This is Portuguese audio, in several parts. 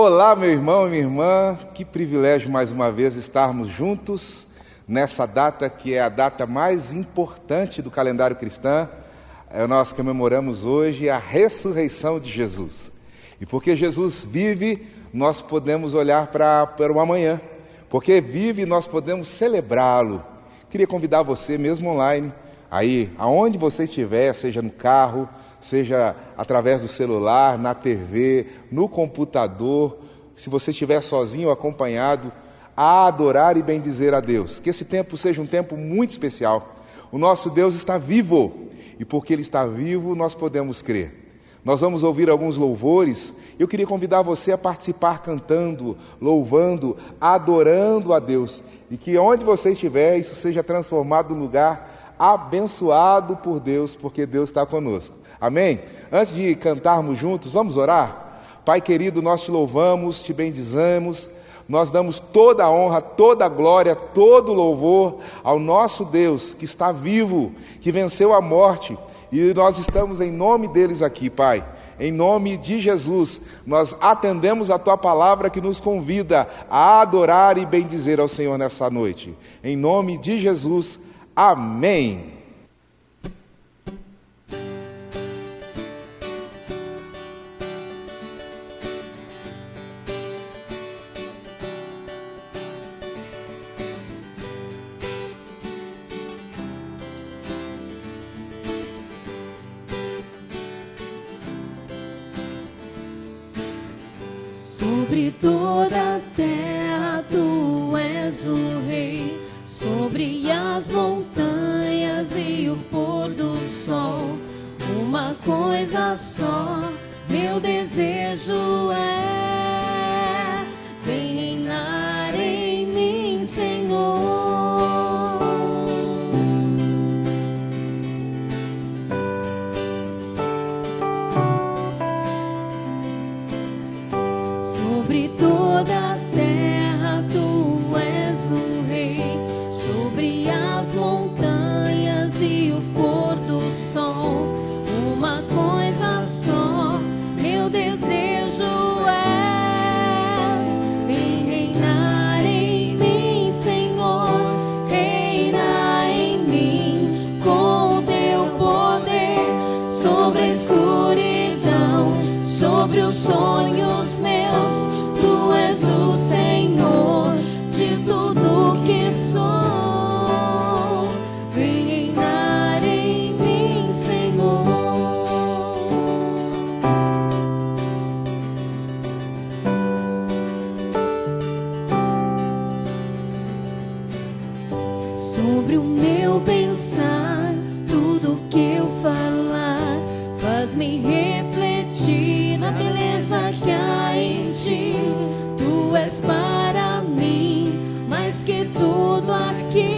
Olá, meu irmão e minha irmã, que privilégio mais uma vez estarmos juntos nessa data que é a data mais importante do calendário cristão. Nós comemoramos hoje a ressurreição de Jesus. E porque Jesus vive, nós podemos olhar para o amanhã. Porque vive, nós podemos celebrá-lo. Queria convidar você, mesmo online, aí, aonde você estiver, seja no carro, seja através do celular, na TV, no computador, se você estiver sozinho ou acompanhado, a adorar e bendizer a Deus. Que esse tempo seja um tempo muito especial. O nosso Deus está vivo, e porque Ele está vivo, nós podemos crer. Nós vamos ouvir alguns louvores. Eu queria convidar você a participar cantando, louvando, adorando a Deus. E que onde você estiver, isso seja transformado num lugar abençoado por Deus, porque Deus está conosco. Amém? Antes de cantarmos juntos, vamos orar? Pai querido, nós te louvamos, te bendizemos, nós damos toda a honra, toda a glória, todo o louvor ao nosso Deus que está vivo, que venceu a morte, e nós estamos em nome deles aqui, Pai. Em nome de Jesus, nós atendemos a Tua palavra que nos convida a adorar e bendizer ao Senhor nessa noite. Em nome de Jesus, amém. Sobre toda a terra tu és o rei, sobre as montanhas e o pôr do sol. Uma coisa só, meu desejo é: vem reinar em mim, Senhor. Sobre toda a terra tu és o rei, sobre as montanhas e o pôr do sol. Uma coisa só, meu desejo é: vem reinar em mim, Senhor. Reina em mim com o teu poder, sobre a escuridão, sobre os sonhos meus. Tu és o Senhor de tudo que sou. Vem reinar em mim, Senhor. Sobre o meu pensar, tudo que eu falar, faz-me refletir na beleza que há em ti. Tu és para mim mais que tudo aqui.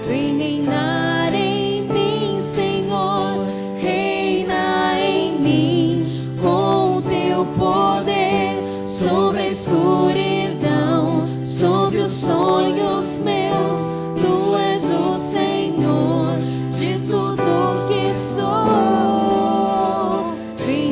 Vem reinar em mim, Senhor. Reina em mim com o teu poder, sobre a escuridão, sobre os sonhos meus. Tu és o Senhor de tudo que sou. Vem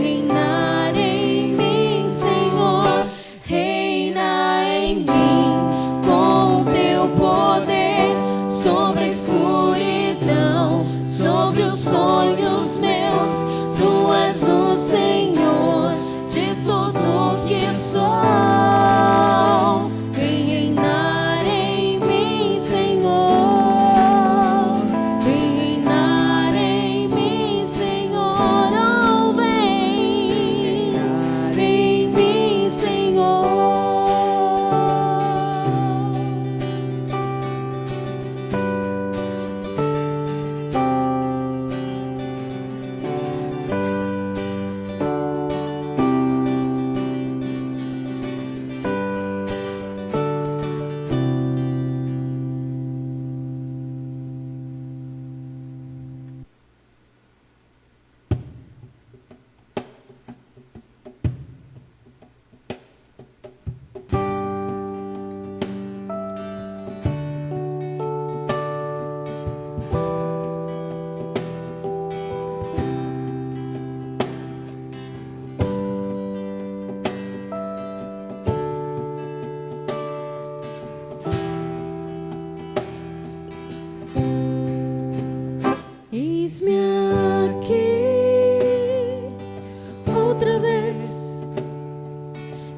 aqui outra vez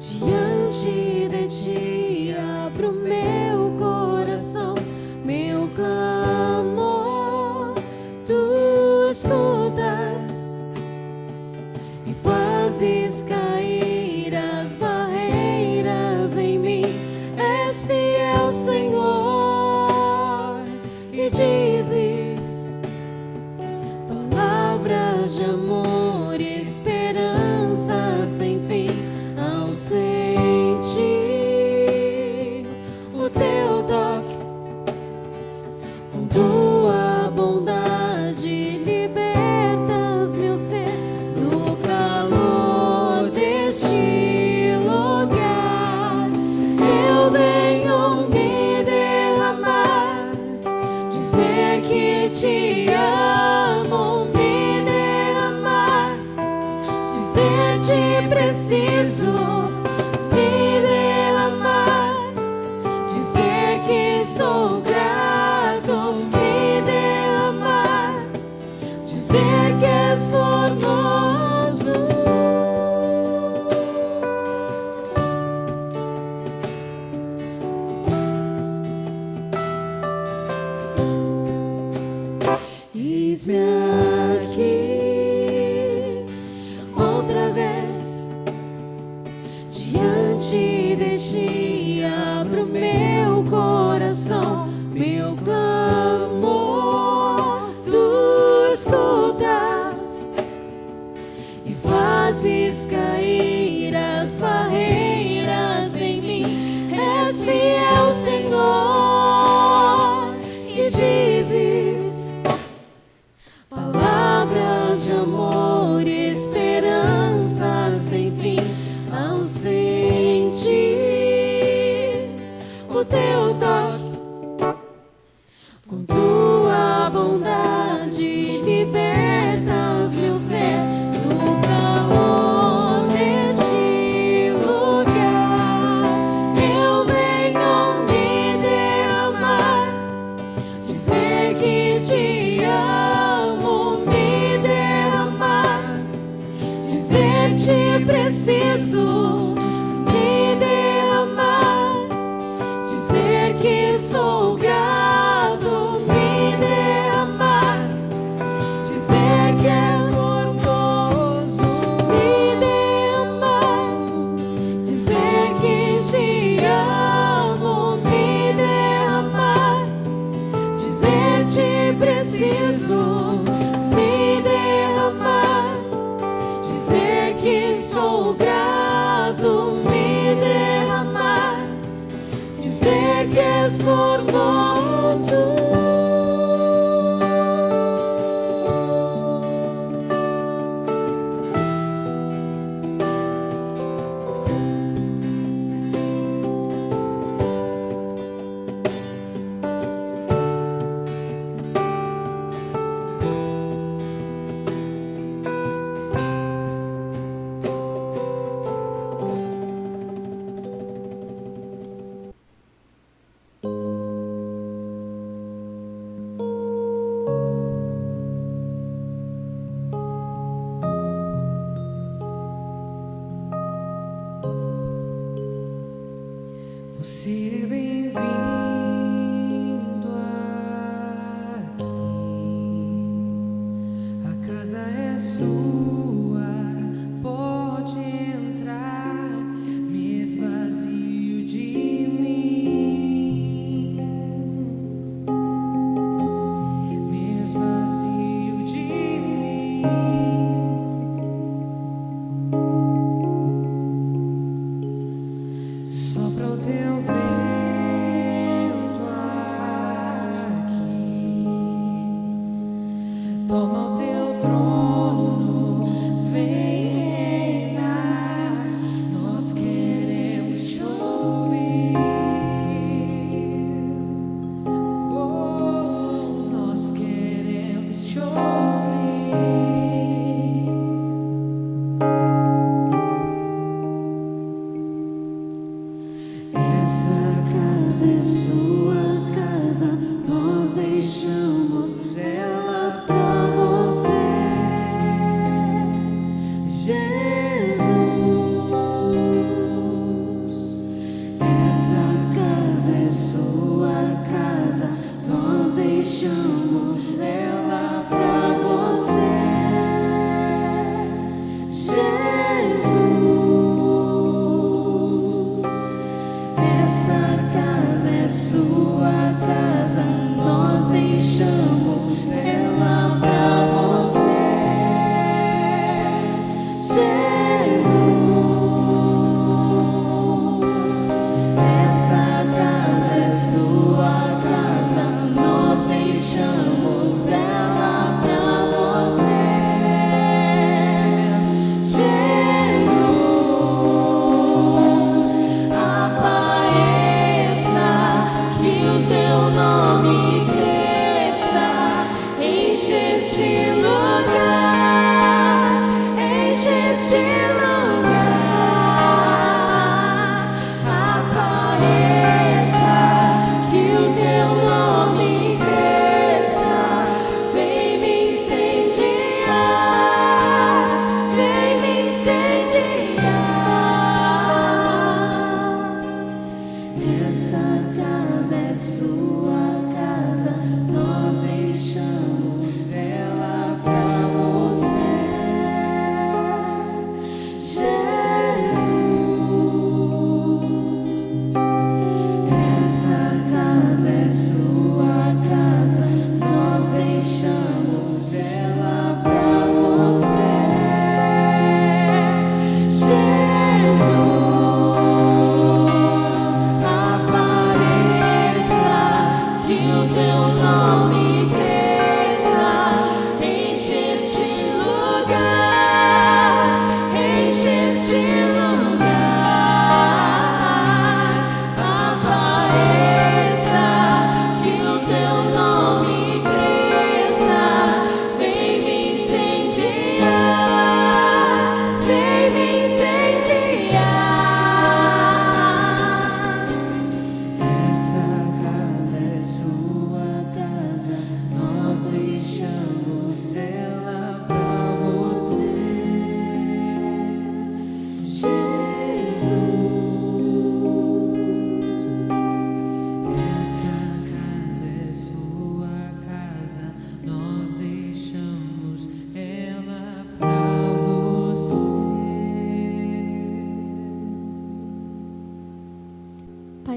diante de ti, abro meu coração, meu clamor, tu escutas e fazes cair as barreiras em mim. És fiel, Senhor, e dizes palavras de amor e esperança sem fim. Ao sentir o teu toque, com tua bondade libertas meu ser. No calor deste lugar, eu venho me derramar, dizer que te amo, me derramar, dizer te preciso, me derramar, dizer que sou grato, me derramar, dizer que és formoso. Eis-me aqui outra vez diante de ti, abro meu coração, meu clamor, tu escutas e fazes cair as barreiras em mim. És fiel, Senhor, e dizes palavras de amor e esperança sem fim. Ao sentir o teu toque, com tua bondade libertas meu ser. No calor deste lugar, eu venho me derramar, dizer que te amo, me derramar, dizer te preciso, me derramar, dizer que sou grato, me derramar, dizer que és formoso, me derramar, dizer que te amo, me derramar, dizer te preciso, me derramar, dizer que sou grato.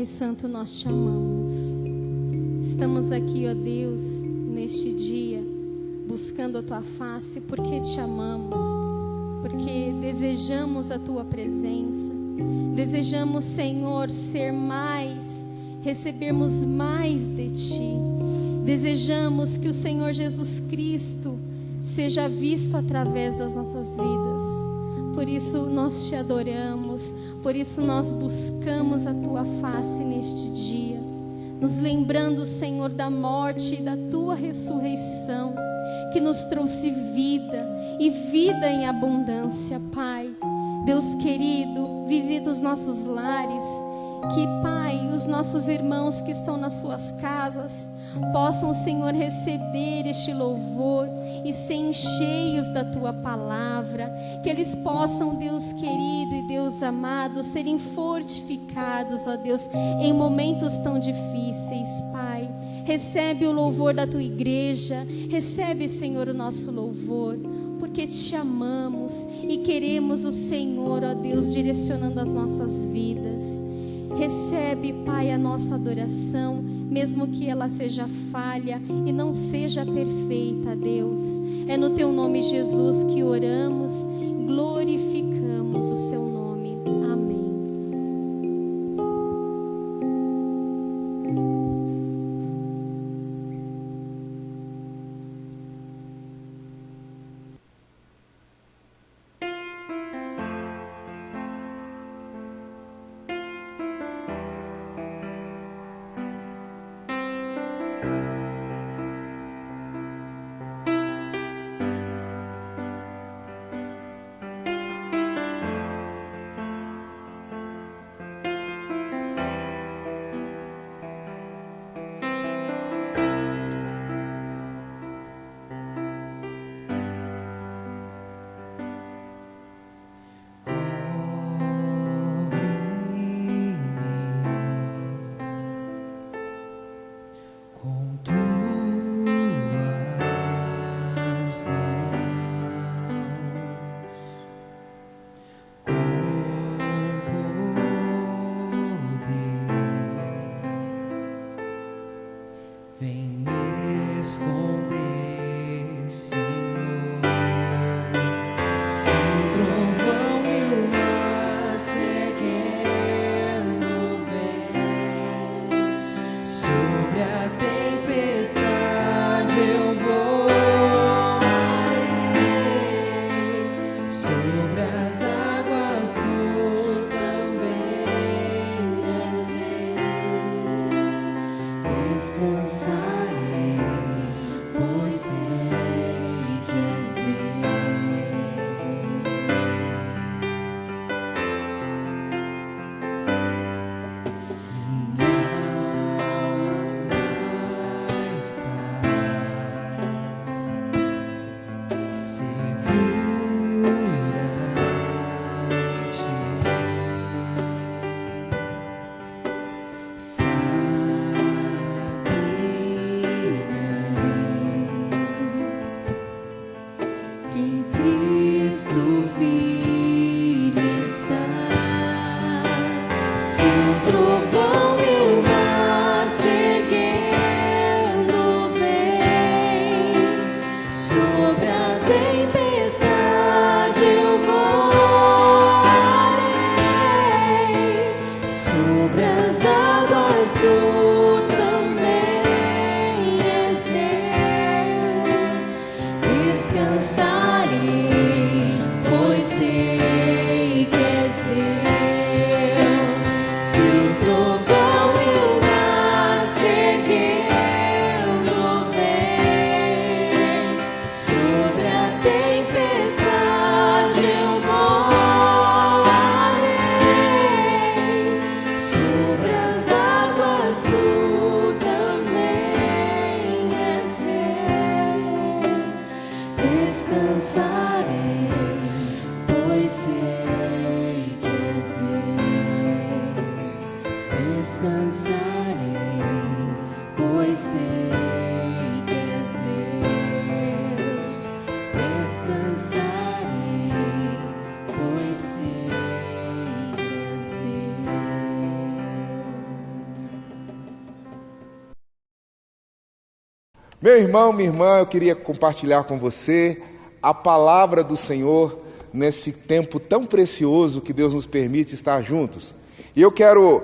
Santo, nós te amamos. Estamos aqui, ó Deus, neste dia, buscando a tua face, porque te amamos, porque desejamos a tua presença, desejamos, Senhor, ser mais, recebermos mais de ti. Desejamos que o Senhor Jesus Cristo seja visto através das nossas vidas. Por isso nós te adoramos, por isso nós buscamos a tua face neste dia, nos lembrando, Senhor, da morte e da tua ressurreição, que nos trouxe vida e vida em abundância, Pai. Deus querido, visita os nossos lares, que, Pai, os nossos irmãos que estão nas suas casas possam, Senhor, receber este louvor e serem cheios da tua palavra, que eles possam, Deus querido e Deus amado, serem fortificados, ó Deus, em momentos tão difíceis, Pai. Recebe o louvor da tua igreja, recebe, Senhor, o nosso louvor, porque te amamos e queremos o Senhor, ó Deus, direcionando as nossas vidas. Recebe, Pai, a nossa adoração, mesmo que ela seja falha e não seja perfeita, Deus. É no teu nome, Jesus, que oramos, glorificamos o seu nome. Amém. Meu irmão, minha irmã, eu queria compartilhar com você a palavra do Senhor nesse tempo tão precioso que Deus nos permite estar juntos. E eu quero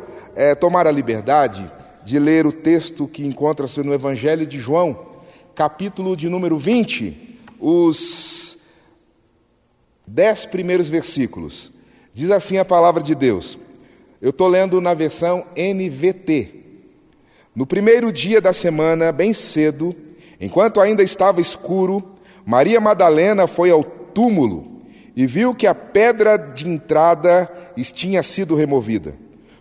tomar a liberdade de ler o texto que encontra-se no Evangelho de João, capítulo de número 20, os 10 primeiros versículos. Diz assim a palavra de Deus. Eu estou lendo na versão NVT. No primeiro dia da semana, bem cedo, enquanto ainda estava escuro, Maria Madalena foi ao túmulo e viu que a pedra de entrada tinha sido removida.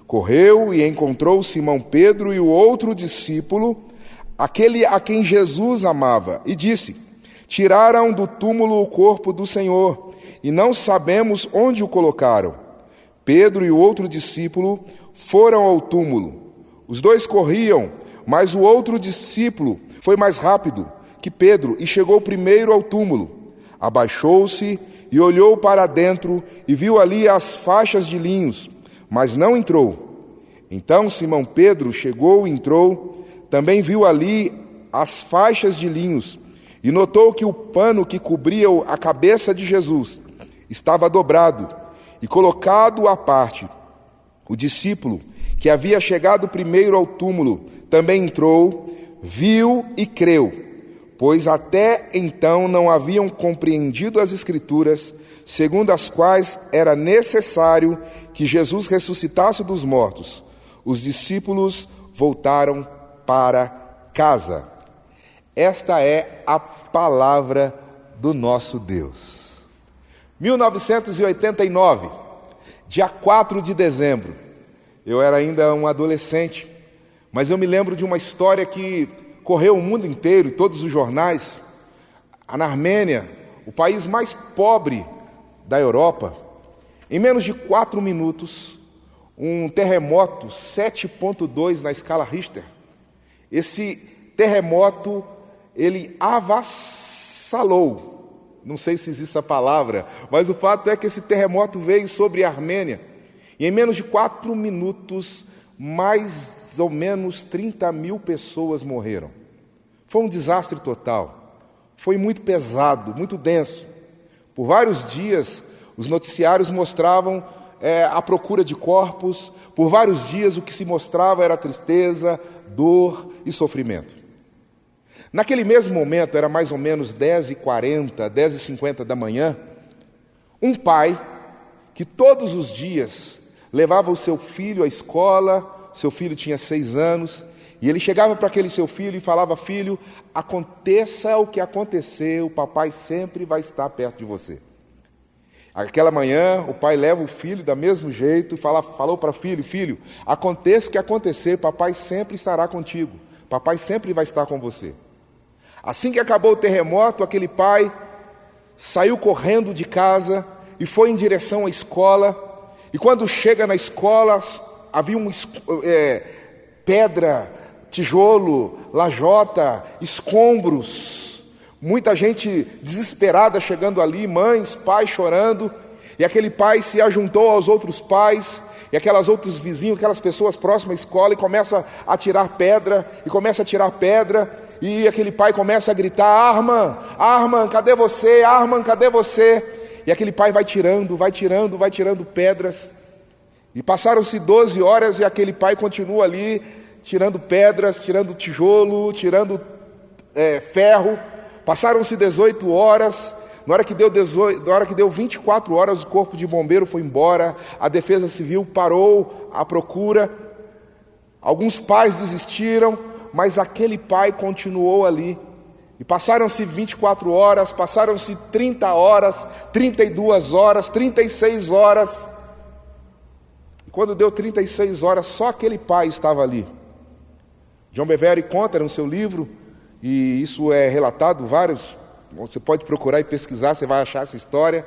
Correu e encontrou Simão Pedro e o outro discípulo, aquele a quem Jesus amava, e disse: tiraram do túmulo o corpo do Senhor, e não sabemos onde o colocaram. Pedro e o outro discípulo foram ao túmulo. Os dois corriam, mas o outro discípulo foi mais rápido que Pedro e chegou primeiro ao túmulo. Abaixou-se e olhou para dentro e viu ali as faixas de linhos, mas não entrou. Então Simão Pedro chegou e entrou, também viu ali as faixas de linhos e notou que o pano que cobria a cabeça de Jesus estava dobrado e colocado à parte. O discípulo que havia chegado primeiro ao túmulo também entrou, viu e creu, pois até então não haviam compreendido as Escrituras, segundo as quais era necessário que Jesus ressuscitasse dos mortos. Os discípulos voltaram para casa. Esta é a palavra do nosso Deus. 1989, dia 4 de dezembro. Eu era ainda um adolescente, mas eu me lembro de uma história que correu o mundo inteiro, todos os jornais. Na Armênia, o país mais pobre da Europa, em menos de 4 minutos, um terremoto 7.2 na escala Richter. Esse terremoto, ele avassalou, não sei se existe essa palavra, mas o fato é que esse terremoto veio sobre a Armênia, e em menos de 4 minutos, mais ou menos 30 mil pessoas morreram. Foi um desastre total, foi muito pesado, muito denso. Por vários dias, os noticiários mostravam a procura de corpos, por vários dias o que se mostrava era tristeza, dor e sofrimento. Naquele mesmo momento, era mais ou menos 10h40, 10h50 da manhã, um pai que todos os dias levava o seu filho à escola, seu filho tinha 6 anos, e ele chegava para aquele seu filho e falava: filho, aconteça o que acontecer, o papai sempre vai estar perto de você. Aquela manhã, o pai leva o filho do mesmo jeito e falou para o filho: filho, aconteça o que acontecer, papai sempre estará contigo, papai sempre vai estar com você. Assim que acabou o terremoto, aquele pai saiu correndo de casa e foi em direção à escola. E quando chega na escola, havia pedra, tijolo, lajota, escombros. Muita gente desesperada chegando ali, mães, pais chorando. E aquele pai se ajuntou aos outros pais e aquelas outros vizinhos, aquelas pessoas próximas à escola, e começa a tirar pedra, e aquele pai começa a gritar: Arman, Arman, cadê você? Arman, cadê você? E aquele pai vai tirando pedras. E passaram-se 12 horas e aquele pai continua ali, tirando pedras, tirando tijolo, tirando ferro. Passaram-se 18 horas. Na hora que deu 24 horas, o corpo de bombeiro foi embora, a defesa civil parou a procura. Alguns pais desistiram, mas aquele pai continuou ali. E passaram-se 24 horas, passaram-se 30 horas, 32 horas, 36 horas. E quando deu 36 horas, só aquele pai estava ali. John Bevere conta no seu livro, e isso é relatado vários. Você pode procurar e pesquisar, você vai achar essa história.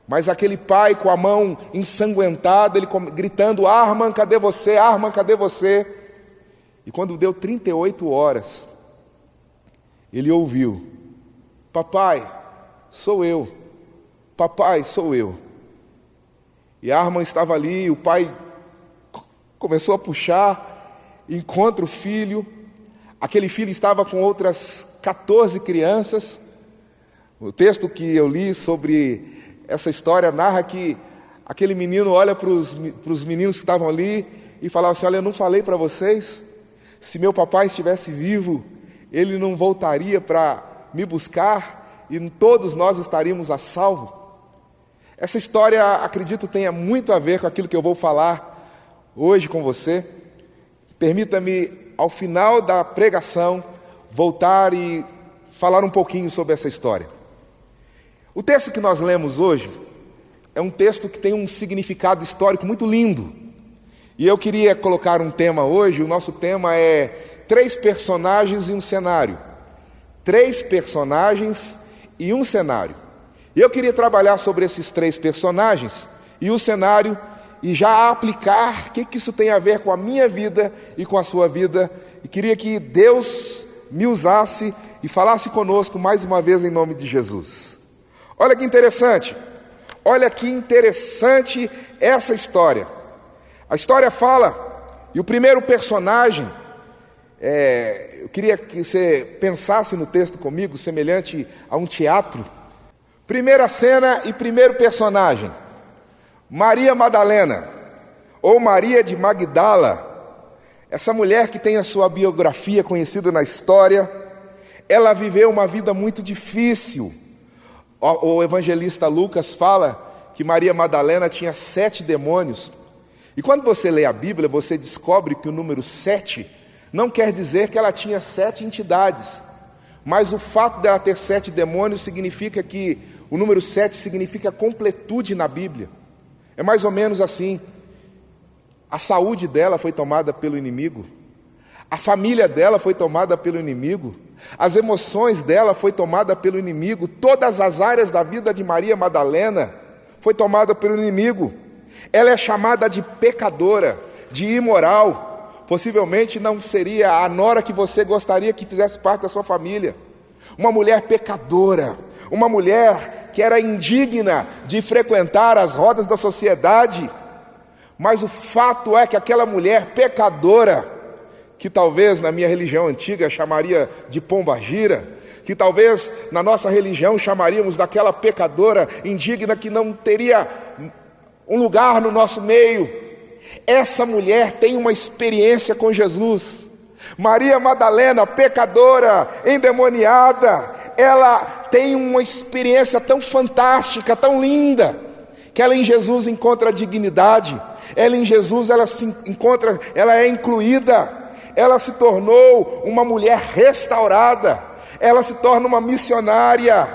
Mas aquele pai com a mão ensanguentada, ele gritando: Arman, cadê você? Arman, cadê você? E quando deu 38 horas, ele ouviu: papai, sou eu. Papai, sou eu. E Arman estava ali, o pai começou a puxar, encontra o filho. Aquele filho estava com outras 14 crianças. O texto que eu li sobre essa história narra que aquele menino olha para os meninos que estavam ali e falava assim: olha, eu não falei para vocês, se meu papai estivesse vivo, ele não voltaria para me buscar e todos nós estaríamos a salvo. Essa história, acredito, tenha muito a ver com aquilo que eu vou falar hoje com você. Permita-me, ao final da pregação, voltar e falar um pouquinho sobre essa história. O texto que nós lemos hoje é um texto que tem um significado histórico muito lindo. E eu queria colocar um tema hoje. O nosso tema é 3 personagens e um cenário. 3 personagens e um cenário. E eu queria trabalhar sobre esses 3 personagens e o cenário e já aplicar o que isso tem a ver com a minha vida e com a sua vida. E queria que Deus me usasse e falasse conosco mais uma vez em nome de Jesus. Olha que interessante. Olha que interessante essa história. A história fala, e o primeiro personagem, eu queria que você pensasse no texto comigo, semelhante a um teatro. Primeira cena e primeiro personagem, Maria Madalena, ou Maria de Magdala. Essa mulher que tem a sua biografia conhecida na história, ela viveu uma vida muito difícil. O evangelista Lucas fala que Maria Madalena tinha 7 demônios. E quando você lê a Bíblia, você descobre que o número 7 não quer dizer que ela tinha 7 entidades. Mas o fato dela ter 7 demônios significa que o número 7 significa completude na Bíblia. É mais ou menos assim. A saúde dela foi tomada pelo inimigo. A família dela foi tomada pelo inimigo. As emoções dela foi tomada pelo inimigo. Todas as áreas da vida de Maria Madalena foi tomada pelo inimigo. Ela é chamada de pecadora, de imoral. Possivelmente não seria a nora que você gostaria que fizesse parte da sua família. Uma mulher pecadora, uma mulher que era indigna de frequentar as rodas da sociedade. Mas o fato é que aquela mulher pecadora, que talvez na minha religião antiga chamaria de pombagira, que talvez na nossa religião chamaríamos daquela pecadora indigna que não teria um lugar no nosso meio, essa mulher tem uma experiência com Jesus. Maria Madalena, pecadora, endemoniada, ela tem uma experiência tão fantástica, tão linda, que ela em Jesus encontra dignidade. Ela em Jesus, ela é incluída. Ela se tornou uma mulher restaurada. Ela se torna uma missionária.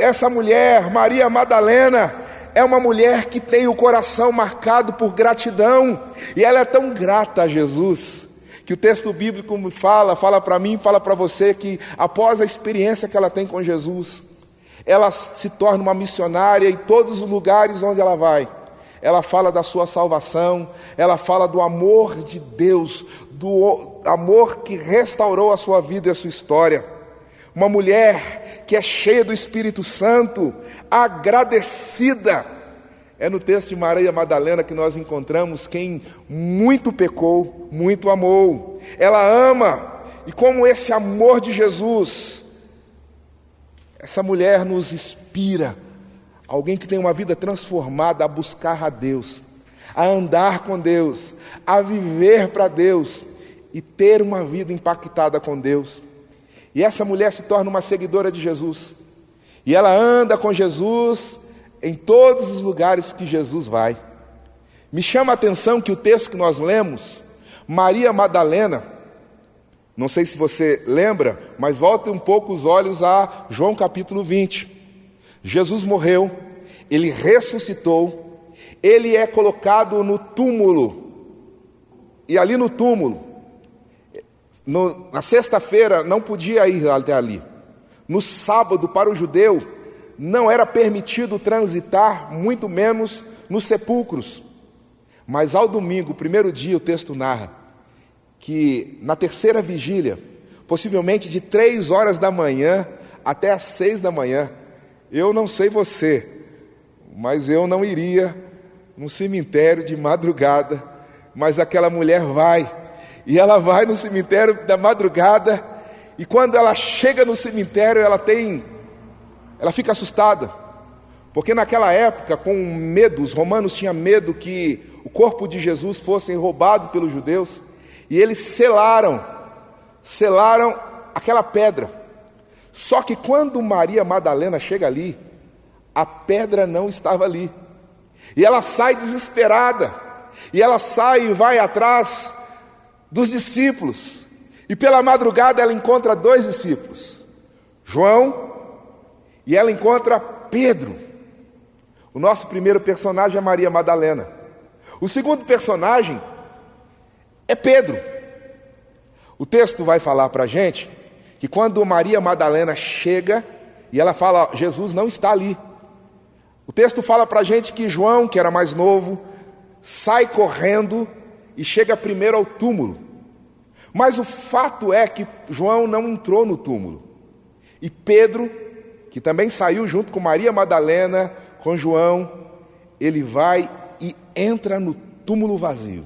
Essa mulher, Maria Madalena, é uma mulher que tem o coração marcado por gratidão. E ela é tão grata a Jesus, que o texto bíblico me fala para mim, fala para você, que após a experiência que ela tem com Jesus, ela se torna uma missionária em todos os lugares onde ela vai. Ela fala da sua salvação, ela fala do amor de Deus, do amor que restaurou a sua vida e a sua história. Uma mulher que é cheia do Espírito Santo, agradecida. É no texto de Maria Madalena que nós encontramos quem muito pecou, muito amou. Ela ama, e como esse amor de Jesus, essa mulher nos inspira. Alguém que tem uma vida transformada a buscar a Deus, a andar com Deus, a viver para Deus e ter uma vida impactada com Deus. E essa mulher se torna uma seguidora de Jesus. E ela anda com Jesus em todos os lugares que Jesus vai. Me chama a atenção que o texto que nós lemos, Maria Madalena, não sei se você lembra, mas volte um pouco os olhos a João capítulo 20. Jesus morreu, ele ressuscitou, ele é colocado no túmulo. E ali no túmulo, na sexta-feira não podia ir até ali. No sábado, para o judeu, não era permitido transitar, muito menos nos sepulcros. Mas ao domingo, o primeiro dia, o texto narra que na terceira vigília, possivelmente de 3 horas da manhã até as 6 da manhã, eu não sei você, mas eu não iria no cemitério de madrugada, mas aquela mulher vai, e ela vai no cemitério da madrugada, e quando ela chega no cemitério, ela fica assustada, porque naquela época, com medo, os romanos tinham medo que o corpo de Jesus fosse roubado pelos judeus, e eles selaram aquela pedra. Só que quando Maria Madalena chega ali, a pedra não estava ali, e ela sai desesperada, e ela sai e vai atrás dos discípulos, e pela madrugada ela encontra 2 discípulos, João, e ela encontra Pedro. O nosso primeiro personagem é Maria Madalena. O segundo personagem é Pedro. O texto vai falar para a gente que quando Maria Madalena chega e ela fala, Jesus não está ali. O texto fala para a gente que João, que era mais novo, sai correndo e chega primeiro ao túmulo. Mas o fato é que João não entrou no túmulo. E Pedro, que também saiu junto com Maria Madalena, com João, ele vai e entra no túmulo vazio.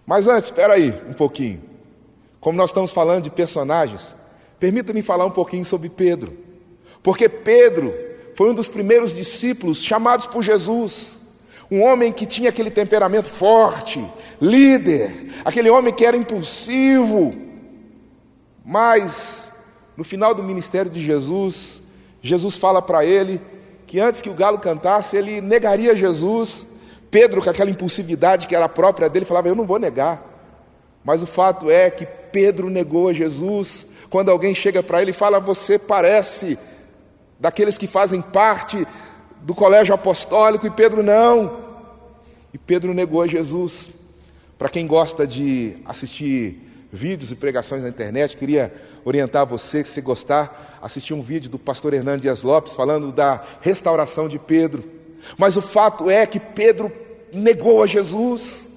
Mas antes, espera aí um pouquinho. Como nós estamos falando de personagens, permita-me falar um pouquinho sobre Pedro. Porque Pedro foi um dos primeiros discípulos chamados por Jesus. Um homem que tinha aquele temperamento forte, líder, aquele homem que era impulsivo. Mas, no final do ministério de Jesus, Jesus fala para ele que antes que o galo cantasse, ele negaria Jesus. Pedro, com aquela impulsividade que era própria dele, falava, eu não vou negar. Mas o fato é que Pedro negou a Jesus. Quando alguém chega para ele e fala, você parece daqueles que fazem parte do colégio apostólico, e Pedro não. E Pedro negou a Jesus. Para quem gosta de assistir vídeos e pregações na internet, queria orientar você, se gostar, assistir um vídeo do pastor Hernando Dias Lopes falando da restauração de Pedro. Mas o fato é que Pedro negou a Jesus.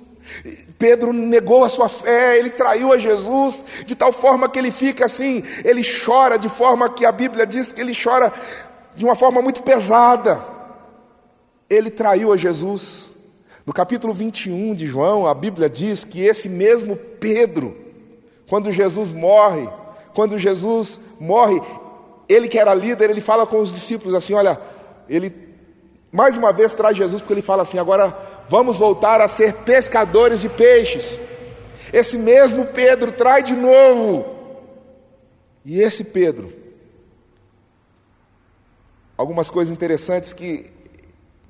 Pedro negou a sua fé, ele traiu a Jesus, de tal forma que ele fica assim, ele chora de forma que a Bíblia diz que ele chora de uma forma muito pesada. Ele traiu a Jesus. No capítulo 21 de João, a Bíblia diz que esse mesmo Pedro, quando Jesus morre, ele que era líder, ele fala com os discípulos assim, olha, ele mais uma vez traz Jesus, porque ele fala assim, agora vamos voltar a ser pescadores de peixes. Esse mesmo Pedro traz de novo. E esse Pedro, algumas coisas interessantes que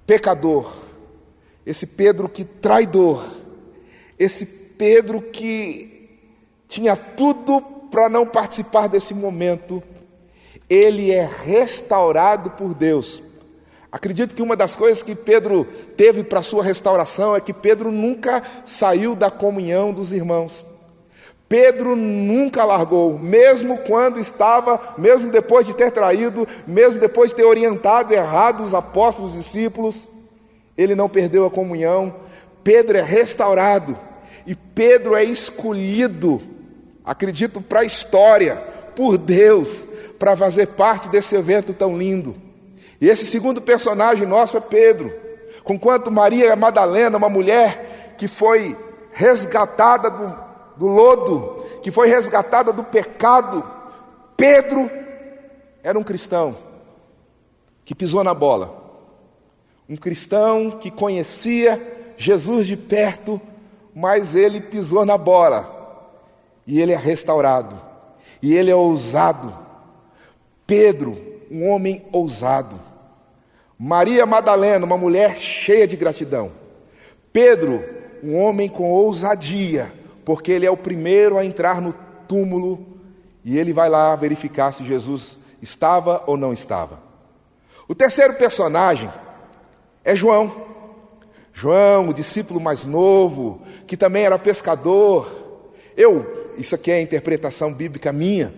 pecador, esse Pedro que traidor, esse Pedro que tinha tudo para não participar desse momento, ele é restaurado por Deus. Acredito que uma das coisas que Pedro teve para a sua restauração é que Pedro nunca saiu da comunhão dos irmãos. Pedro nunca largou, mesmo quando estava, mesmo depois de ter traído, mesmo depois de ter orientado errado os apóstolos, os discípulos, ele não perdeu a comunhão. Pedro é restaurado e Pedro é escolhido, acredito, para a história, por Deus, para fazer parte desse evento tão lindo. E esse segundo personagem nosso é Pedro. Conquanto Maria Madalena, uma mulher que foi resgatada do lodo, que foi resgatada do pecado, Pedro era um cristão que pisou na bola. Um cristão que conhecia Jesus de perto, mas ele pisou na bola. E ele é restaurado. E ele é ousado. Pedro, um homem ousado. Maria Madalena, uma mulher cheia de gratidão. Pedro, um homem com ousadia, porque ele é o primeiro a entrar no túmulo e ele vai lá verificar se Jesus estava ou não estava. O terceiro personagem é João. João, o discípulo mais novo, que também era pescador. Isso aqui é a interpretação bíblica minha.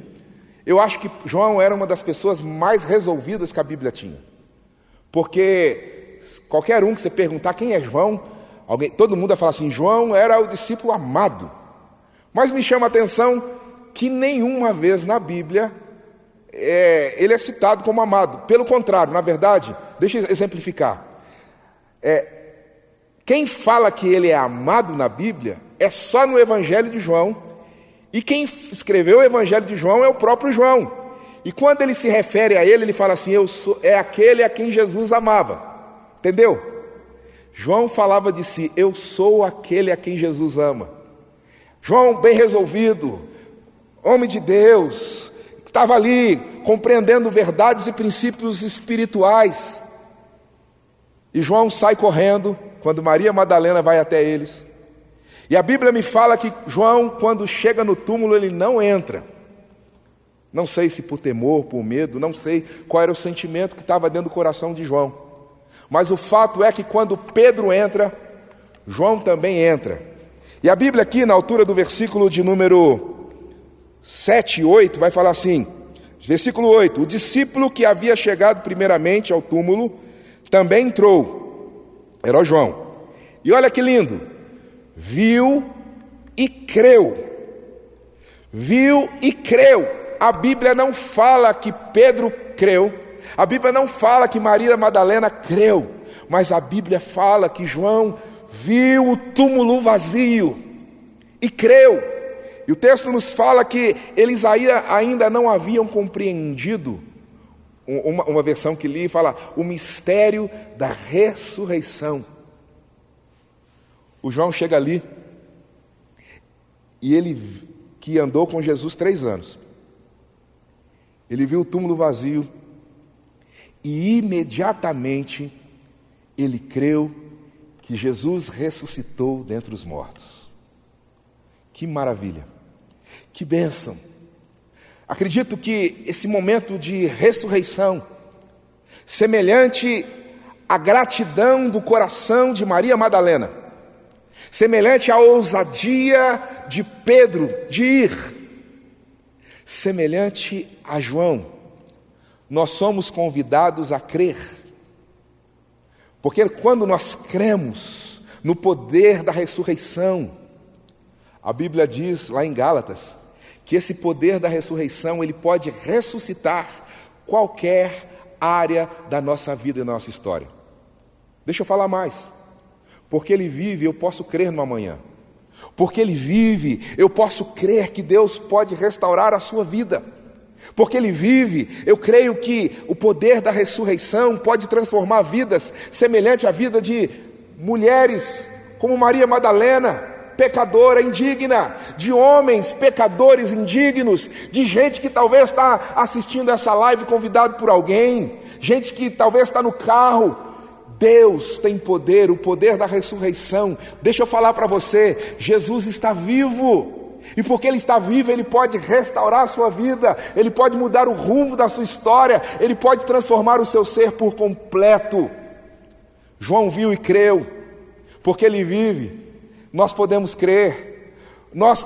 Eu acho que João era uma das pessoas mais resolvidas que a Bíblia tinha. Porque qualquer um que você perguntar quem é João, todo mundo vai falar assim, João era o discípulo amado. Mas me chama a atenção que nenhuma vez na Bíblia ele é citado como amado. Pelo contrário, na verdade, deixa eu exemplificar. Quem fala que ele é amado na Bíblia é só no Evangelho de João, E quem escreveu o Evangelho de João é o próprio João. E quando ele se refere a ele fala assim, é aquele a quem Jesus amava. Entendeu? João falava de si, eu sou aquele a quem Jesus ama. João, bem resolvido, homem de Deus, que estava ali compreendendo verdades e princípios espirituais. E João sai correndo quando Maria Madalena vai até eles. E a Bíblia me fala que João, quando chega no túmulo, ele não entra. Não sei se por temor, por medo, não sei qual era o sentimento que estava dentro do coração de João. Mas o fato é que quando Pedro entra, João também entra. E a Bíblia aqui, na altura do versículo de número 7 e 8, vai falar assim, versículo 8, o discípulo que havia chegado primeiramente ao túmulo, também entrou, era o João. E olha que lindo, viu e creu. Viu e creu. A Bíblia não fala que Pedro creu, a Bíblia não fala que Maria Madalena creu, mas a Bíblia fala que João viu o túmulo vazio e creu. E o texto nos fala que eles ainda não haviam compreendido, uma versão que li fala, o mistério da ressurreição. O João chega ali, e ele que andou com Jesus 3 anos, ele viu o túmulo vazio, e imediatamente ele creu que Jesus ressuscitou dentre os mortos. Que maravilha, que bênção. Acredito que esse momento de ressurreição, semelhante à gratidão do coração de Maria Madalena, semelhante à ousadia de Pedro de ir, semelhante a João, nós somos convidados a crer. Porque quando nós cremos no poder da ressurreição, a Bíblia diz lá em Gálatas, que esse poder da ressurreição, ele pode ressuscitar qualquer área da nossa vida e da nossa história. Deixa eu falar mais. Porque ele vive, eu posso crer no amanhã. Porque ele vive, eu posso crer que Deus pode restaurar a sua vida. Porque ele vive, eu creio que o poder da ressurreição pode transformar vidas, semelhante à vida de mulheres como Maria Madalena, pecadora indigna, de homens pecadores indignos, de gente que talvez está assistindo essa live convidado por alguém, gente que talvez está no carro. Deus tem poder, o poder da ressurreição. Deixa eu falar para você, Jesus está vivo, e porque Ele está vivo, Ele pode restaurar a sua vida, Ele pode mudar o rumo da sua história, Ele pode transformar o seu ser por completo. João viu e creu, porque Ele vive, nós podemos crer, nós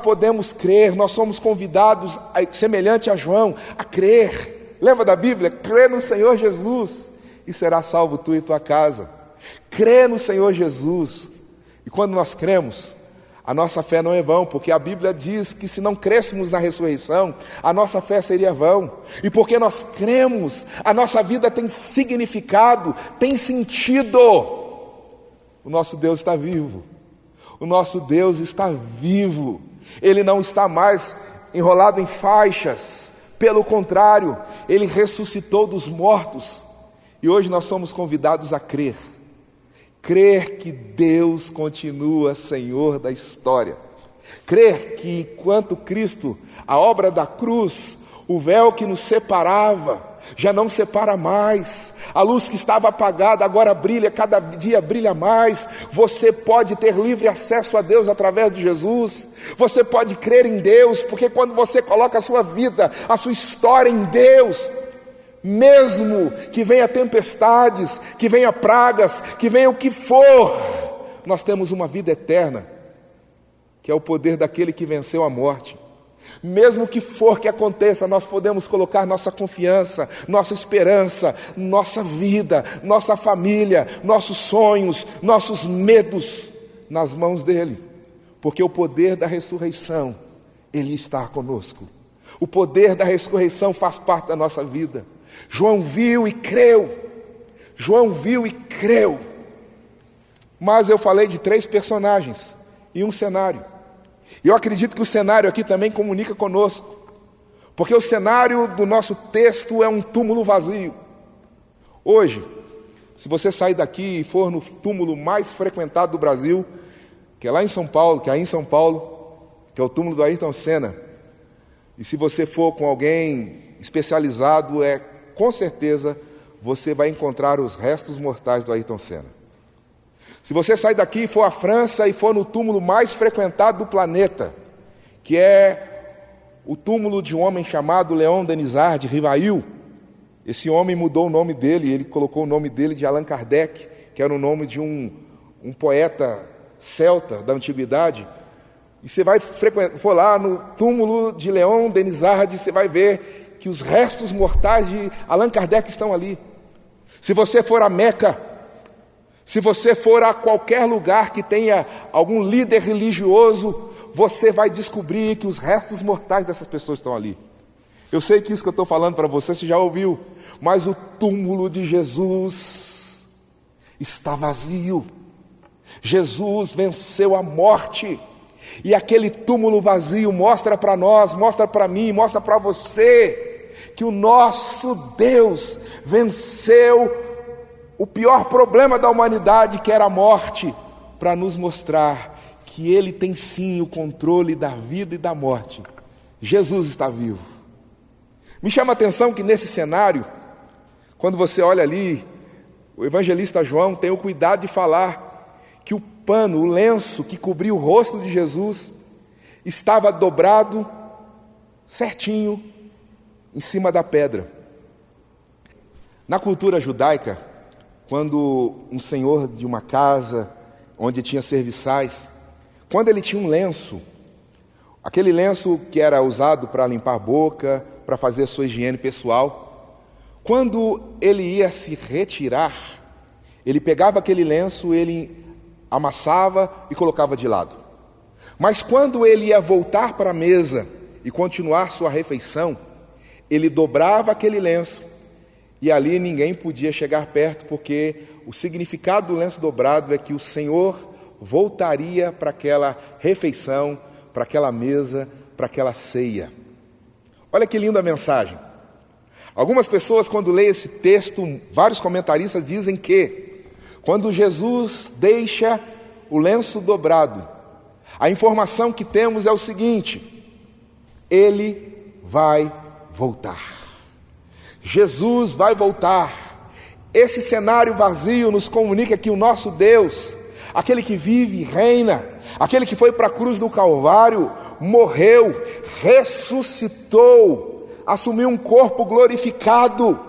somos convidados, semelhante a João, a crer. Lembra da Bíblia? Crê no Senhor Jesus e será salvo tu e tua casa. Crê no Senhor Jesus. E quando nós cremos, a nossa fé não é vão, porque a Bíblia diz que se não crêssemos na ressurreição, a nossa fé seria vão. E porque nós cremos, a nossa vida tem significado, tem sentido. O nosso Deus está vivo. O nosso Deus está vivo. Ele não está mais enrolado em faixas. Pelo contrário, Ele ressuscitou dos mortos. E hoje nós somos convidados a crer. Crer que Deus continua Senhor da história. Crer que enquanto Cristo, a obra da cruz, o véu que nos separava, já não separa mais. A luz que estava apagada agora brilha, cada dia brilha mais. Você pode ter livre acesso a Deus através de Jesus. Você pode crer em Deus, porque quando você coloca a sua vida, a sua história em Deus, mesmo que venha tempestades, que venha pragas, que venha o que for, nós temos uma vida eterna, que é o poder daquele que venceu a morte. Mesmo que for que aconteça, nós podemos colocar nossa confiança, nossa esperança, nossa vida, nossa família, nossos sonhos, nossos medos nas mãos dele, porque o poder da ressurreição, ele está conosco. O poder da ressurreição faz parte da nossa vida. João viu e creu. João viu e creu. Mas eu falei de 3 personagens e um cenário. E eu acredito que o cenário aqui também comunica conosco, porque o cenário do nosso texto é um túmulo vazio. Hoje, se você sair daqui e for no túmulo mais frequentado do Brasil, que é lá em São Paulo, que é aí em São Paulo, que é o túmulo do Ayrton Senna, e se você for com alguém especializado, com certeza você vai encontrar os restos mortais do Ayrton Senna. Se você sair daqui e for à França e for no túmulo mais frequentado do planeta, que é o túmulo de um homem chamado Léon Denisard de Rivail, esse homem mudou o nome dele, ele colocou o nome dele de Allan Kardec, que era o nome de um poeta celta da antiguidade. E você for lá no túmulo de Léon Denisard, você vai ver que os restos mortais de Allan Kardec estão ali. Se você for a Meca, se você for a qualquer lugar que tenha algum líder religioso, você vai descobrir que os restos mortais dessas pessoas estão ali. Eu sei que isso que eu estou falando para você já ouviu, mas o túmulo de Jesus está vazio. Jesus venceu a morte, e aquele túmulo vazio mostra para nós, mostra para mim, mostra para você, que o nosso Deus venceu o pior problema da humanidade, que era a morte, para nos mostrar que Ele tem sim o controle da vida e da morte. Jesus está vivo. Me chama a atenção que nesse cenário, quando você olha ali, o evangelista João tem o cuidado de falar que o pano, o lenço que cobria o rosto de Jesus, estava dobrado certinho em cima da pedra. Na cultura judaica, quando um senhor de uma casa onde tinha serviçais, quando ele tinha um lenço, aquele lenço que era usado para limpar a boca, para fazer a sua higiene pessoal, quando ele ia se retirar, ele pegava aquele lenço, ele amassava e colocava de lado. Mas quando ele ia voltar para a mesa e continuar sua refeição, ele dobrava aquele lenço, e ali ninguém podia chegar perto, porque o significado do lenço dobrado é que o Senhor voltaria para aquela refeição, para aquela mesa, para aquela ceia. Olha que linda mensagem. Algumas pessoas, quando leem esse texto, vários comentaristas dizem que quando Jesus deixa o lenço dobrado, a informação que temos é o seguinte: Ele vai voltar. Jesus vai voltar. Esse cenário vazio nos comunica que o nosso Deus, aquele que vive e reina, aquele que foi para a cruz do Calvário, morreu, ressuscitou, assumiu um corpo glorificado.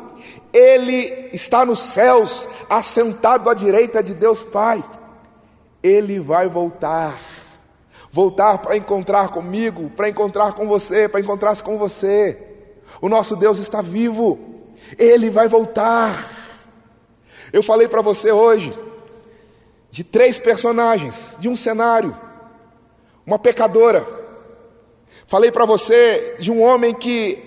Ele está nos céus, assentado à direita de Deus Pai. Ele vai voltar para encontrar comigo, para encontrar com você, para encontrar-se com você. O nosso Deus está vivo, Ele vai voltar. Eu falei para você hoje de 3 personagens, de um cenário: uma pecadora. Falei para você de um homem que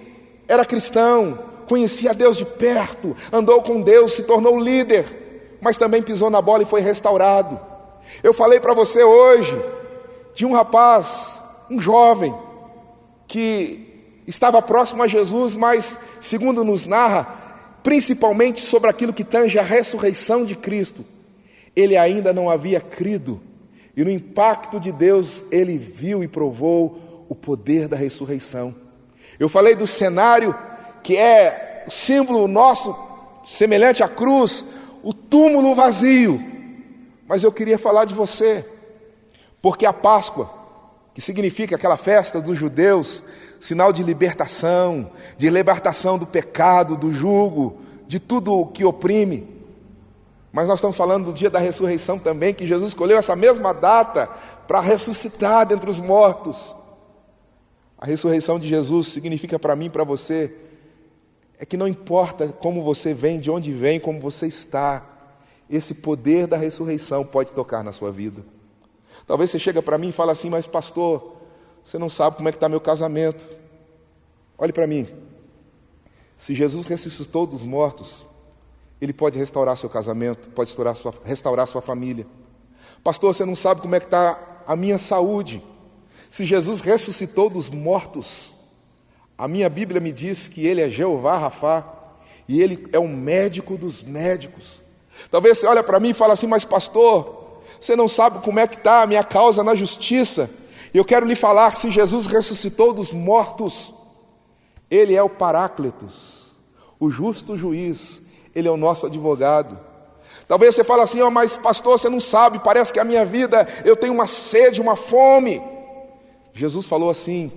era cristão, conhecia Deus de perto, andou com Deus, se tornou líder, mas também pisou na bola e foi restaurado. Eu falei para você hoje de um rapaz, um jovem, que estava próximo a Jesus, mas, segundo nos narra, principalmente sobre aquilo que tange a ressurreição de Cristo, ele ainda não havia crido, e no impacto de Deus ele viu e provou o poder da ressurreição. Eu falei do cenário que é o símbolo nosso, semelhante à cruz, o túmulo vazio. Mas eu queria falar de você, porque a Páscoa, que significa aquela festa dos judeus, sinal de libertação do pecado, do jugo, de tudo o que oprime. Mas nós estamos falando do dia da ressurreição também, que Jesus escolheu essa mesma data para ressuscitar dentre os mortos. A ressurreição de Jesus significa para mim e para você, é que não importa como você vem, de onde vem, como você está, esse poder da ressurreição pode tocar na sua vida. Talvez você chega para mim e fala assim: mas pastor, você não sabe como é que está meu casamento. Olhe para mim, se Jesus ressuscitou dos mortos, Ele pode restaurar seu casamento, pode restaurar sua família. Pastor, você não sabe como é que está a minha saúde. Se Jesus ressuscitou dos mortos, a minha Bíblia me diz que Ele é Jeová Rafá, e Ele é o médico dos médicos. Talvez você olhe para mim e fale assim: mas pastor, você não sabe como é que está a minha causa na justiça. E eu quero lhe falar, se Jesus ressuscitou dos mortos, Ele é o Paráclitos, o justo juiz, Ele é o nosso advogado. Talvez você fale assim: mas pastor, você não sabe, parece que a minha vida, eu tenho uma sede, uma fome. Jesus falou assim: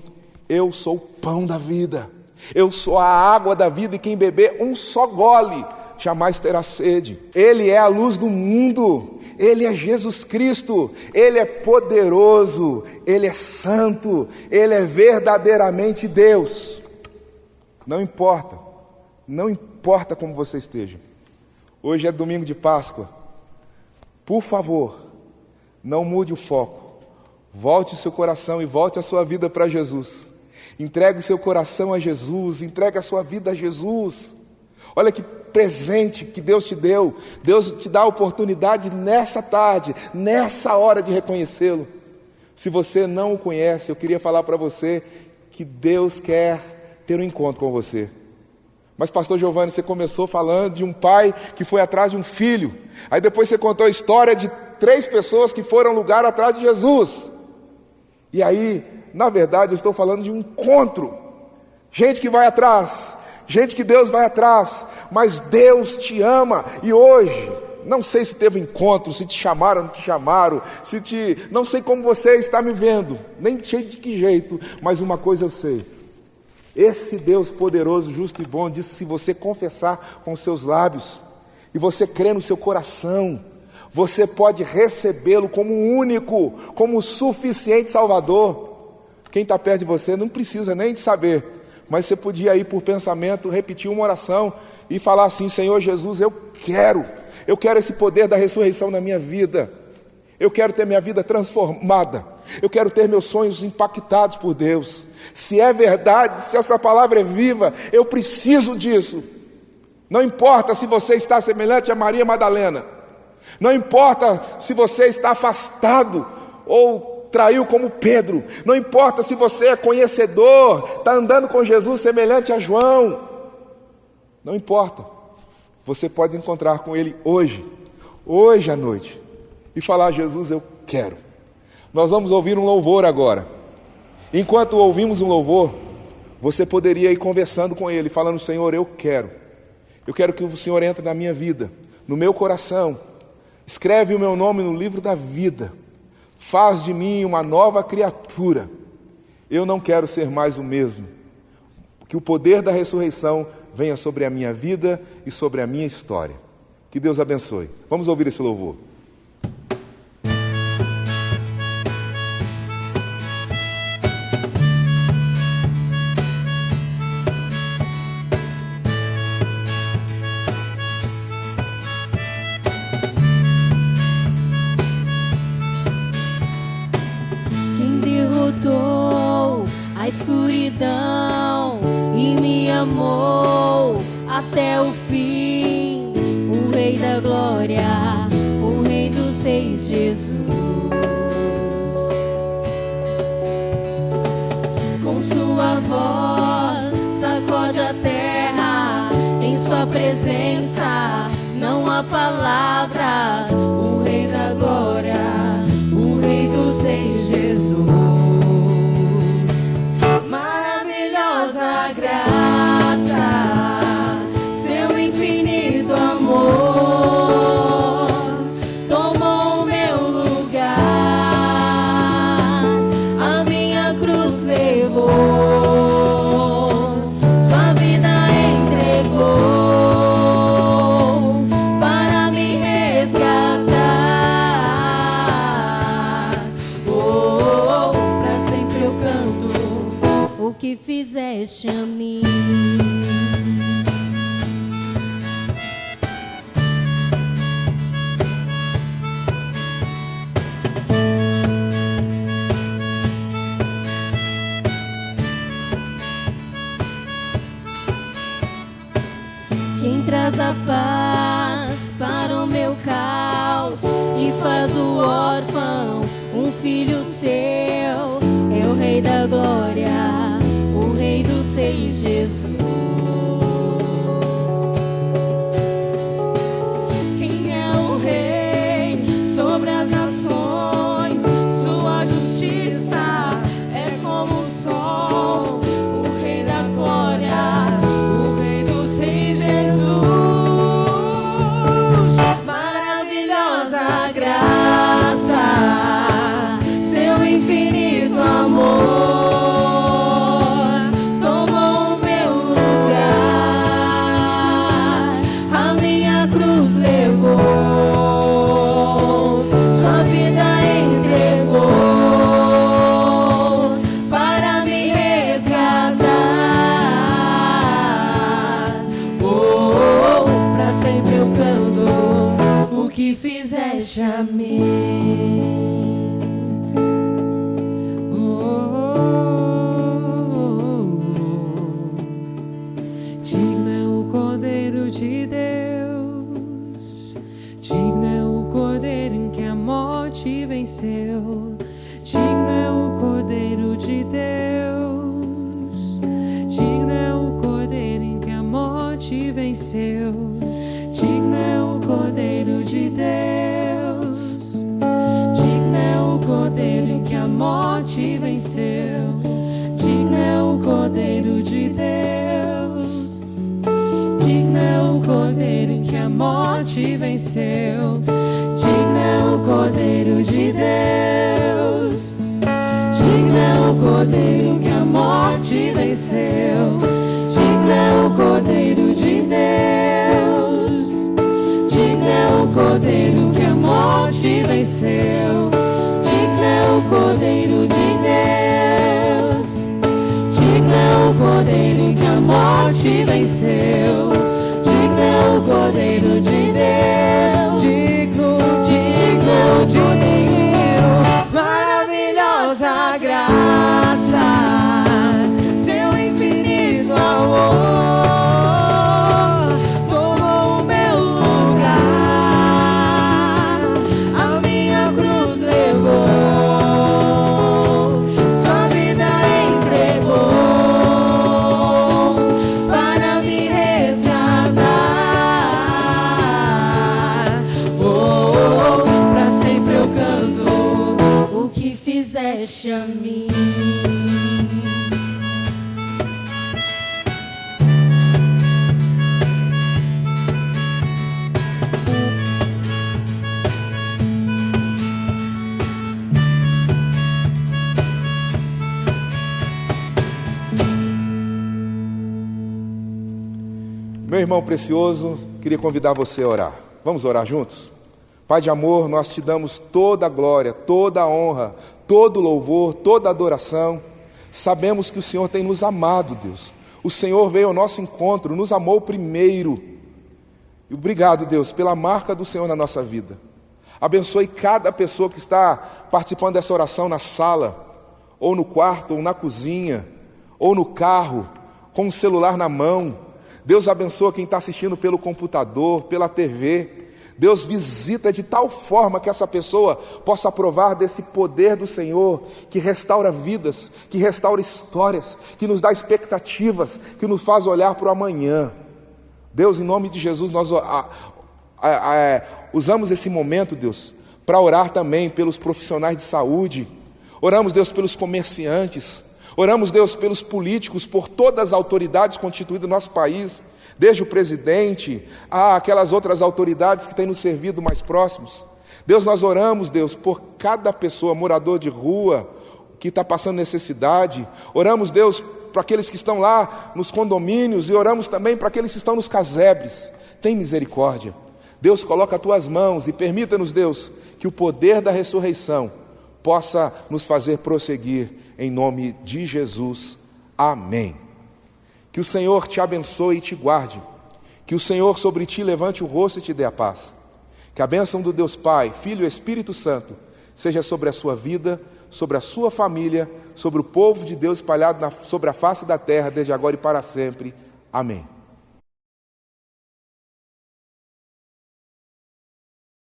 eu sou o pão da vida, eu sou a água da vida, e quem beber um só gole jamais terá sede. Ele é a luz do mundo, Ele é Jesus Cristo, Ele é poderoso, Ele é santo, Ele é verdadeiramente Deus. Não importa como você esteja. Hoje é domingo de Páscoa. Por favor, não mude o foco. Volte o seu coração e volte a sua vida para Jesus. Entregue o seu coração a Jesus, entregue a sua vida a Jesus. Olha que presente que Deus te deu. Deus te dá a oportunidade nessa tarde, nessa hora de reconhecê-lo. Se você não o conhece, eu queria falar para você que Deus quer ter um encontro com você. Mas pastor Giovanni, você começou falando de um pai que foi atrás de um filho. Aí depois você contou a história de 3 pessoas que foram lugar atrás de Jesus. E aí, na verdade, eu estou falando de um encontro. Gente que vai atrás, gente que Deus vai atrás, mas Deus te ama. E hoje, não sei se teve encontro, se te chamaram ou não te chamaram, não sei como você está me vendo, nem sei de que jeito, mas uma coisa eu sei: esse Deus poderoso, justo e bom, disse: se você confessar com os seus lábios e você crer no seu coração, você pode recebê-lo como único, como suficiente Salvador. Quem está perto de você não precisa nem de saber, mas você podia aí por pensamento repetir uma oração e falar assim: Senhor Jesus, eu quero esse poder da ressurreição na minha vida. Eu quero ter minha vida transformada. Eu quero ter meus sonhos impactados por Deus. Se é verdade, se essa palavra é viva, eu preciso disso. Não importa se você está semelhante a Maria Madalena. Não importa se você está afastado ou traiu como Pedro. Não importa se você é conhecedor, está andando com Jesus semelhante a João. Não importa. Você pode encontrar com Ele hoje à noite, e falar: Jesus, eu quero. Nós vamos ouvir um louvor agora. Enquanto ouvimos um louvor, você poderia ir conversando com Ele, falando: Senhor, eu quero que o Senhor entre na minha vida, no meu coração. Escreve o meu nome no livro da vida. Faz de mim uma nova criatura. Eu não quero ser mais o mesmo. Que o poder da ressurreição venha sobre a minha vida e sobre a minha história. Que Deus abençoe. Vamos ouvir esse louvor. Escuridão e me amou até o fim, o Rei da Glória, o Rei dos Reis, Jesus. Com sua voz sacode a terra, em sua presença não há palavras. O Rei da Glória, o Rei dos Reis, Jesus. Fizeste a mim. Quem traz a paz para o meu caos e faz o órfão um filho seu, é da glória, o Rei dos Reis, Jesus. Quem é o Rei sobre as nações? Sua justiça é como o sol, o Rei da glória, o Rei dos Reis, Jesus. Maravilhosa graça, seu infinito amor tomou o meu lugar, a minha cruz levou, sua vida entregou para me resgatar. Pra sempre eu canto o que fizeste a mim. Digno é o Cordeiro de Deus, digno é o Cordeiro em que a morte venceu, digno é o Cordeiro de Deus, digno é o Cordeiro em que a morte venceu, digno é o Cordeiro de Deus, digno é o Cordeiro em que a morte venceu, digno é o Cordeiro de Deus, digno é o Cordeiro em que a morte venceu, digno é o Cordeiro de Deus, digno é o Cordeiro em que a morte venceu, digno é o Cordeiro de Deus, digno é o Cordeiro que a morte venceu, digno é o Cordeiro de Deus, digno é o Cordeiro que a morte venceu, digno é o Cordeiro de Deus, digno é o Cordeiro. Maravilhosa graça, seu infinito amor tomou o meu lugar, a minha cruz levou, sua vida entregou para me resgatar. Pra sempre eu canto o que fizeste a mim. Meu irmão precioso, queria convidar você a orar. Vamos orar juntos? Pai de amor, nós te damos toda a glória, toda a honra, todo o louvor, toda a adoração. Sabemos que o Senhor tem nos amado, Deus. O Senhor veio ao nosso encontro, nos amou primeiro. E obrigado, Deus, pela marca do Senhor na nossa vida. Abençoe cada pessoa que está participando dessa oração na sala, ou no quarto, ou na cozinha, ou no carro, com o celular na mão. Deus abençoa quem está assistindo pelo computador, pela TV. Deus visita de tal forma que essa pessoa possa provar desse poder do Senhor, que restaura vidas, que restaura histórias, que nos dá expectativas, que nos faz olhar para o amanhã. Deus, em nome de Jesus, nós usamos esse momento, Deus, para orar também pelos profissionais de saúde. Oramos, Deus, pelos comerciantes. Oramos, Deus, pelos políticos, por todas as autoridades constituídas no nosso país, desde o presidente a aquelas outras autoridades que têm nos servido mais próximos. Deus, nós oramos, Deus, por cada pessoa, morador de rua, que está passando necessidade. Oramos, Deus, para aqueles que estão lá nos condomínios e oramos também para aqueles que estão nos casebres. Tem misericórdia. Deus, coloca as tuas mãos e permita-nos, Deus, que o poder da ressurreição possa nos fazer prosseguir em nome de Jesus. Amém. Que o Senhor te abençoe e te guarde. Que o Senhor sobre ti levante o rosto e te dê a paz. Que a bênção do Deus Pai, Filho e Espírito Santo seja sobre a sua vida, sobre a sua família, sobre o povo de Deus espalhado sobre a face da terra, desde agora e para sempre. Amém.